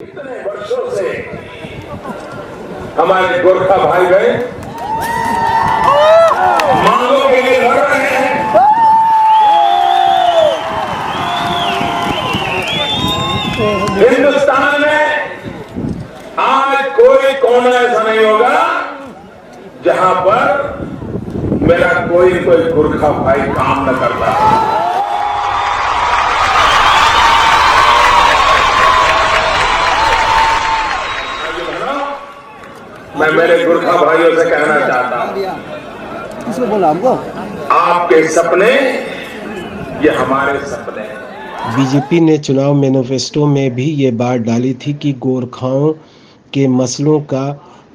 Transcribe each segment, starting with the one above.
इतने वर्षों से हमारे गोरखा भाई बहन मांगों के लिए लड़ रहे हैं। हिंदुस्तान में आज कोई कोना ऐसा नहीं होगा जहां पर मेरा कोई गोरखा भाई काम न कर रहा है। मैं मेरे गोरखा भाइयों से कहना चाहता हूं, किसको बोला हमको? आपके सपने ये हमारे सपने हैं। बीजेपी ने चुनाव मैनिफेस्टो में भी ये बात डाली थी कि गोरखाओं के मसलों का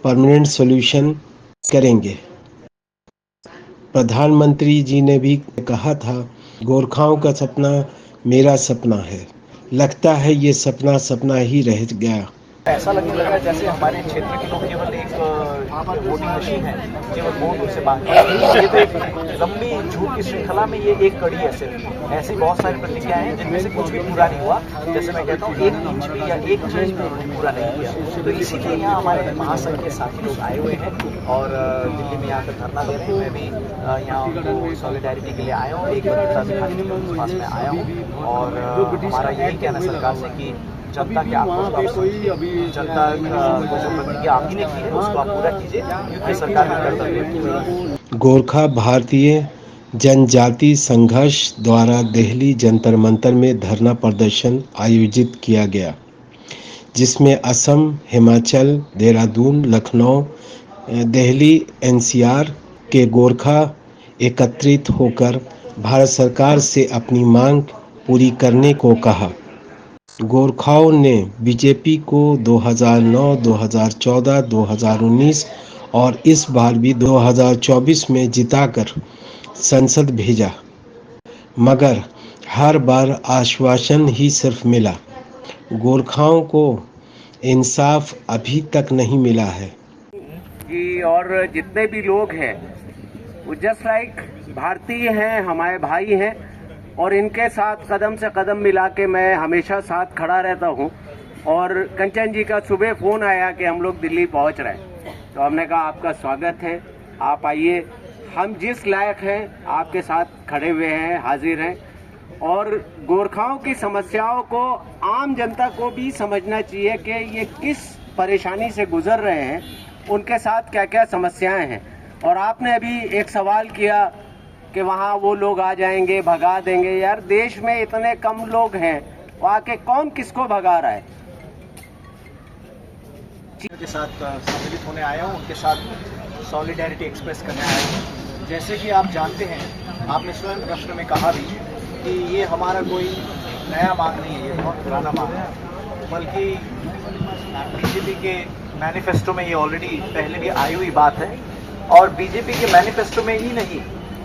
परमानेंट सॉल्यूशन करेंगे। प्रधानमंत्री जी ने भी कहा था, गोरखाओं का सपना मेरा सपना है। लगता है ये सपना सपना ही रह गया। ऐसा लगने लगा जैसे हमारे क्षेत्र के लोग केवल एक वोटिंग मशीन है, केवल वोट उनसे मांगते हैं। ये तो एक लंबी झूठ की श्रृंखला में ये एक कड़ी है सिर्फ। ऐसी बहुत सारी प्रतिक्रियाएं हैं जिनमें से कुछ भी पूरा नहीं हुआ। जैसे मैं कहता हूँ, एक इंच भी या एक चीज भी उन्होंने पूरा नहीं किया। तो इसीलिए यहाँ हमारे महासंघ के साथी लोग आए हुए हैं और दिल्ली में यहाँ पर धरना दे रहे हैं। मैं भी यहाँ उनको सॉलिडारिटी के लिए आया हूँ, एक बंधुता दिखाने के लिए उनके पास में आया हूँ। और हमारा यही कहना सरकार से कि जनता के आक्रोश जनता को जो प्रतिज्ञा आप ही ने की है उसको आप पूरा कीजिए, क्योंकि सरकार का कर्तव्य है। गोरखा भारतीय जनजाति संघर्ष द्वारा दिल्ली जंतर मंतर में धरना प्रदर्शन आयोजित किया गया, जिसमें असम, हिमाचल, देहरादून, लखनऊ, दिल्ली, एनसीआर के गोरखा एकत्रित होकर भारत सरकार से अपनी मांग पूरी करने को कहा। गोरखाओं ने बीजेपी को 2009, 2014, 2019 और इस बार भी 2024 में जिताकर संसद भेजा, मगर हर बार आश्वासन ही सिर्फ मिला। गोरखाओं को इंसाफ अभी तक नहीं मिला है। और जितने भी लोग हैं वो जस्ट लाइक भारतीय हैं, हमारे भाई हैं और इनके साथ कदम से कदम मिला के मैं हमेशा साथ खड़ा रहता हूं। और कंचन जी का सुबह फ़ोन आया कि हम लोग दिल्ली पहुंच रहे हैं, तो हमने कहा आपका स्वागत है, आप आइए, हम जिस लायक हैं आपके साथ खड़े हुए हैं, हाजिर हैं। और गोरखाओं की समस्याओं को आम जनता को भी समझना चाहिए कि ये किस परेशानी से गुजर रहे हैं, उनके साथ क्या क्या समस्याएँ हैं। और आपने अभी एक सवाल किया कि वहाँ वो लोग आ जाएंगे, भगा देंगे। यार, देश में इतने कम लोग हैं, वहाँ के कौन किसको भगा रहा है? के साथ सम्मिलित होने आया हूँ, उनके साथ सॉलिडारिटी एक्सप्रेस करने आया हूँ। जैसे कि आप जानते हैं, आपने स्वयं प्रश्न में कहा भी कि ये हमारा कोई नया मांग नहीं है, ये बहुत पुराना मांग है। बल्कि बीजेपी के मैनिफेस्टो में ये ऑलरेडी पहले भी आई हुई बात है। और बीजेपी के मैनिफेस्टो में ही नहीं,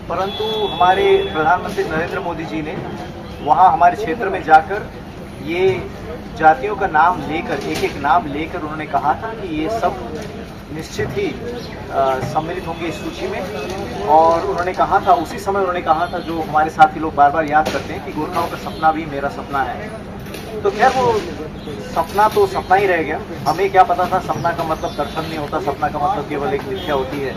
परंतु हमारे प्रधानमंत्री नरेंद्र मोदी जी ने वहाँ हमारे क्षेत्र में जाकर ये जातियों का नाम लेकर, एक एक नाम लेकर उन्होंने कहा था कि ये सब निश्चित ही सम्मिलित होंगे इस सूची में। और उन्होंने कहा था, उसी समय उन्होंने कहा था, जो हमारे साथी लोग बार बार याद करते हैं, कि गोरखाओं का सपना भी मेरा सपना है। तो खैर, वो सपना तो सपना ही रह गया। हमें क्या पता था सपना का मतलब दर्शन नहीं होता, सपना का मतलब केवल एक मिथ्या होती है।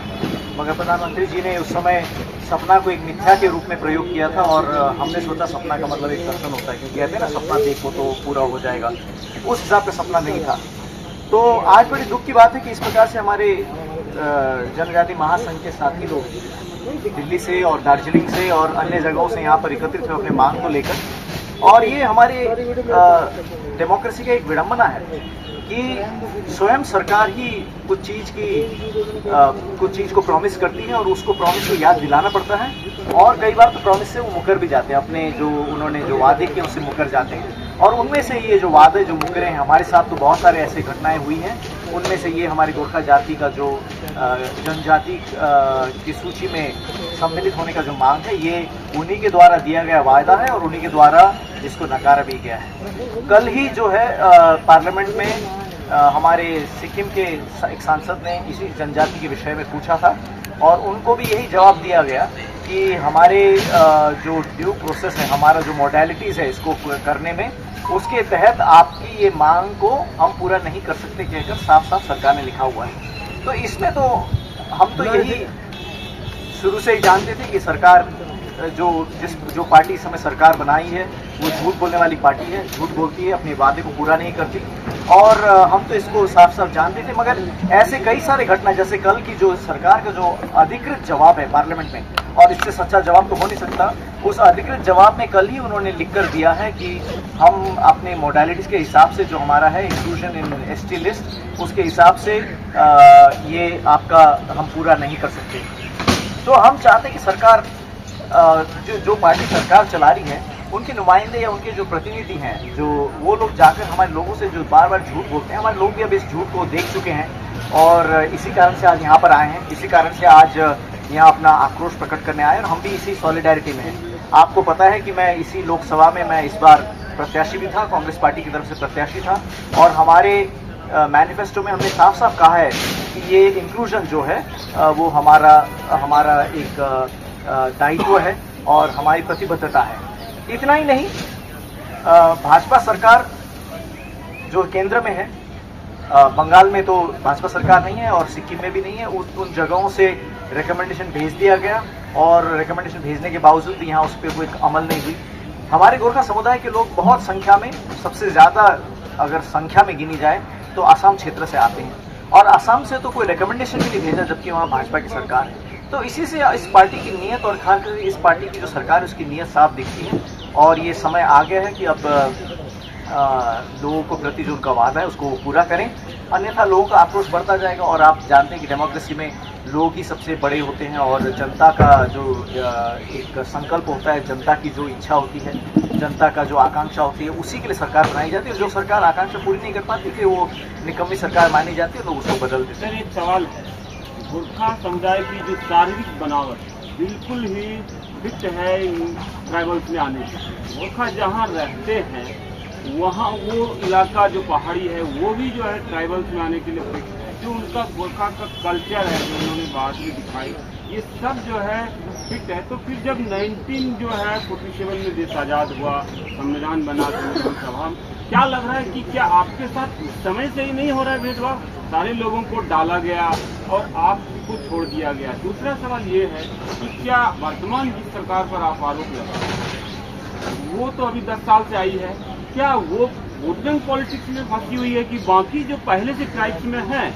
मगर प्रधानमंत्री जी ने उस समय सपना को एक मिथ्या के रूप में प्रयोग किया था और हमने सोचा सपना का मतलब एक दर्शन होता है, क्योंकि कहते हैं ना, सपना देखो तो पूरा हो जाएगा। उस हिसाब से सपना नहीं था। तो आज बड़ी दुख की बात है कि इस प्रकार से हमारे जनजाति महासंघ के साथी लोग दिल्ली से और दार्जिलिंग से और अन्य जगहों से यहाँ पर एकत्रित हुए अपने मांग को लेकर। और ये हमारे डेमोक्रेसी का एक विडंबना है कि स्वयं सरकार ही कुछ चीज़ को प्रॉमिस करती है और उसको प्रॉमिस को याद दिलाना पड़ता है। और कई बार तो प्रॉमिस से वो मुकर भी जाते हैं, अपने जो उन्होंने जो वादे किए उससे मुकर जाते हैं। और उनमें से ये जो वादे जो मुकरे हैं, हमारे साथ तो बहुत सारे ऐसे घटनाएं हुई हैं। उनमें से ये हमारी गोरखा जाति का जो जनजाति की सूची में सम्मिलित होने का जो मांग है, ये उन्हीं के द्वारा दिया गया वायदा है और उन्हीं के द्वारा इसको नकारा भी गया है। कल ही जो है पार्लियामेंट में हमारे सिक्किम के एक सांसद ने इसी जनजाति के विषय में पूछा था और उनको भी यही जवाब दिया गया कि हमारे जो ड्यू प्रोसेस है, हमारा जो मॉडलिटीज़ है इसको करने में, उसके तहत आपकी ये मांग को हम पूरा नहीं कर सकते कहकर साफ साफ सरकार ने लिखा हुआ है। तो इसमें तो हम तो यही शुरू से ही जानते थे कि सरकार जो पार्टी इस समय सरकार बनाई है वो झूठ बोलने वाली पार्टी है, झूठ बोलती है, अपने वादे को पूरा नहीं करती। और हम तो इसको साफ साफ जानते थे, मगर ऐसे कई सारे घटना, जैसे कल की जो सरकार का जो अधिकृत जवाब है पार्लियामेंट में, और इससे सच्चा जवाब तो हो नहीं सकता, उस अधिकृत जवाब में कल ही उन्होंने लिख कर दिया है कि हम अपने मोडालिटीज़ के हिसाब से जो हमारा है इंक्लूजन इन एसटी लिस्ट, उसके हिसाब से ये आपका हम पूरा नहीं कर सकते। तो हम चाहते हैं कि सरकार जो पार्टी सरकार चला रही है उनके नुमाइंदे या उनके जो प्रतिनिधि हैं, जो वो लोग जाकर हमारे लोगों से जो बार बार झूठ बोलते हैं, हमारे लोग भी अब इस झूठ को देख चुके हैं और इसी कारण से आज यहाँ पर आए हैं, इसी कारण से आज यहाँ अपना आक्रोश प्रकट करने आए और हम भी इसी सॉलिडारिटी में हैं। आपको पता है कि मैं इसी लोकसभा में मैं इस बार प्रत्याशी भी था, कांग्रेस पार्टी की तरफ से प्रत्याशी था, और हमारे मैनिफेस्टो में हमने साफ साफ कहा है कि ये इंक्लूजन जो है वो हमारा एक दायित्व है और हमारी प्रतिबद्धता है। इतना ही नहीं, भाजपा सरकार जो केंद्र में है, बंगाल में तो भाजपा सरकार नहीं है और सिक्किम में भी नहीं है, उन जगहों से रिकमेंडेशन भेज दिया गया और रिकमेंडेशन भेजने के बावजूद भी यहाँ उस पर कोई अमल नहीं हुई। हमारे गोरखा समुदाय के लोग बहुत संख्या में, सबसे ज़्यादा अगर संख्या में गिनी जाए तो आसाम क्षेत्र से आते हैं और आसाम से तो कोई रिकमेंडेशन भी नहीं भेजा, जबकि वहाँ भाजपा की सरकार है। तो इसी से इस पार्टी की नीयत और खासकर इस पार्टी की जो सरकार है उसकी नीयत साफ दिखती है और ये समय आ गया है कि अब लोगों को प्रति जो उनका वादा है उसको पूरा करें, अन्यथा लोगों का आक्रोश बढ़ता जाएगा। और आप जानते हैं कि डेमोक्रेसी में लोग ही सबसे बड़े होते हैं और जनता का जो एक संकल्प होता है, जनता की जो इच्छा होती है, जनता का जो आकांक्षा होती है, उसी के लिए सरकार बनाई जाती है। जो सरकार आकांक्षा पूरी नहीं कर पाती फिर वो निकम्मी सरकार मानी जाती है, लोग उसको बदल देते हैं। एक सवाल है, गोरखा समुदाय की जो शारीरिक बनावट बिल्कुल ही फिट है ट्राइबल्स में आने की। गोरखा जहाँ रहते हैं वहाँ वो इलाका जो पहाड़ी है वो भी जो है ट्राइबल्स में आने के लिए फिट है। जो उनका गोरखा का कल्चर है जो उन्होंने बाद में दिखाई, ये सब जो है फिट है। तो फिर जब 1947 में देश आज़ाद हुआ, संविधान बना, संविधान सभा, क्या लग रहा है कि क्या आपके साथ उस समय से ही नहीं हो रहा है भेदभाव? सारे लोगों को डाला गया और आपको छोड़ दिया गया। दूसरा सवाल ये है कि क्या वर्तमान जिस सरकार पर आप आरोप लगा रहे हैं वो तो अभी 10 साल से आई है, क्या वो वोटिंग पॉलिटिक्स में फंसी हुई है कि बाकी जो पहले से ट्राइब्स में हैं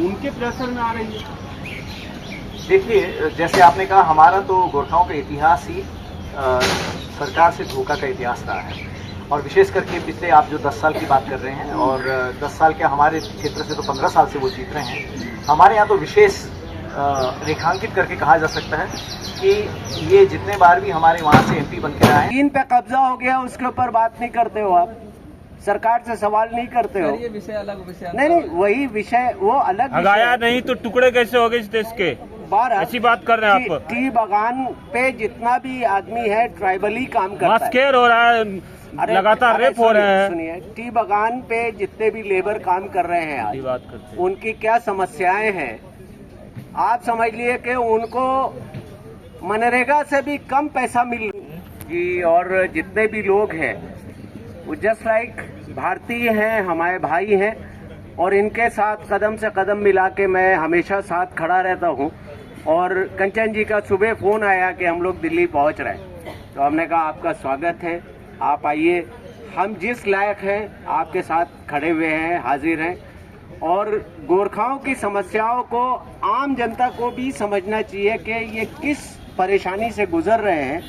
उनके प्रेशर में आ रही है? देखिए, जैसे आपने कहा, हमारा तो गोरखाओं का इतिहास ही सरकार से धोखा का इतिहास रहा है और विशेष करके पिछले आप जो 10 साल की बात कर रहे हैं, और 10 साल के हमारे क्षेत्र से तो 15 साल से वो जीत रहे हैं। हमारे यहाँ तो विशेष रेखांकित करके कहा जा सकता है कि ये जितने बार भी हमारे वहाँ से MP बन के आए, चीन पे कब्जा हो गया उसके ऊपर बात नहीं करते हो आप, सरकार से सवाल नहीं करते हो। ये विषय अलग विषय नहीं, वही विषय वो अलग भगाया नहीं तो टुकड़े कैसे हो गए इस देश के? ऐसी बात कर रहे हैं आप। टी बगान पे जितना भी आदमी है ट्राइबली काम करता है, मस्केर हो रहा है, लगातार रेप हो रहे हैं। सुनिए, टी बगान पे जितने भी लेबर काम कर रहे हैं आज, बात करते हैं, उनकी क्या समस्याएं हैं आप समझ लिए कि उनको मनरेगा से भी कम पैसा मिल जी। और जितने भी लोग हैं वो जस्ट लाइक भारतीय हैं, हमारे भाई हैं और इनके साथ कदम से कदम मिला के मैं हमेशा साथ खड़ा रहता हूँ। और कंचन जी का सुबह फोन आया कि हम लोग दिल्ली पहुँच रहे हैं, तो हमने कहा आपका स्वागत है, आप आइए, हम जिस लायक हैं आपके साथ खड़े हुए हैं, हाजिर हैं। और गोरखाओं की समस्याओं को आम जनता को भी समझना चाहिए कि ये किस परेशानी से गुजर रहे हैं,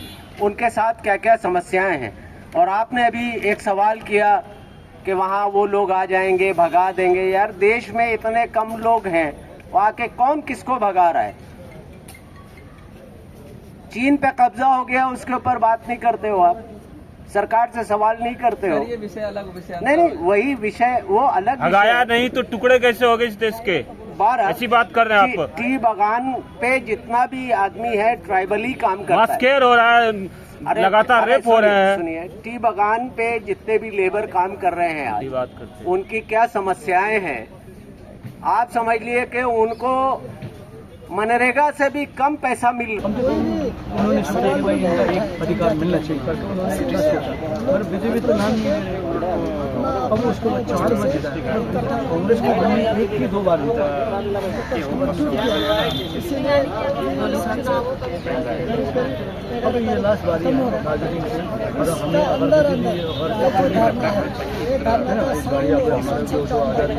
उनके साथ क्या क्या समस्याएं हैं। और आपने अभी एक सवाल किया कि वहाँ वो लोग आ जाएंगे, भगा देंगे। यार, देश में इतने कम लोग हैं, वहाँ के कौन किसको भगा रहा है? चीन पे कब्जा हो गया उसके ऊपर बात नहीं करते हो आप, सरकार से सवाल नहीं करते हो। ये विषय अलग विषय नहीं, वही विषय वो अलग। भगाया नहीं तो टुकड़े कैसे हो गए इस देश के? ऐसी बात कर रहे हैं आप। टी बगान पे जितना भी आदमी है ट्राइबली काम करता है, मस्केर हो रहा है, लगातार रेप हो रहे हैं। सुनिए, टी बगान पे जितने भी लेबर काम कर रहे हैं आज, बात करते हैं, उनकी क्या समस्याएं हैं आप समझ लिए कि उनको मनरेगा से भी कम पैसा मिल उन्होंने सोचा कि भाई इनका एक अधिकार मिलना चाहिए करके उन्होंने इतना सोचा और बीजेपी तो नाम नहीं है। अब उसको 4 बार जीता है, कांग्रेस को बनने 1 की 2 बार जीता अब ये लास्ट बारी है दार्जिलिंग से और हमें अगर इस बारी हमारे जो आज़ादी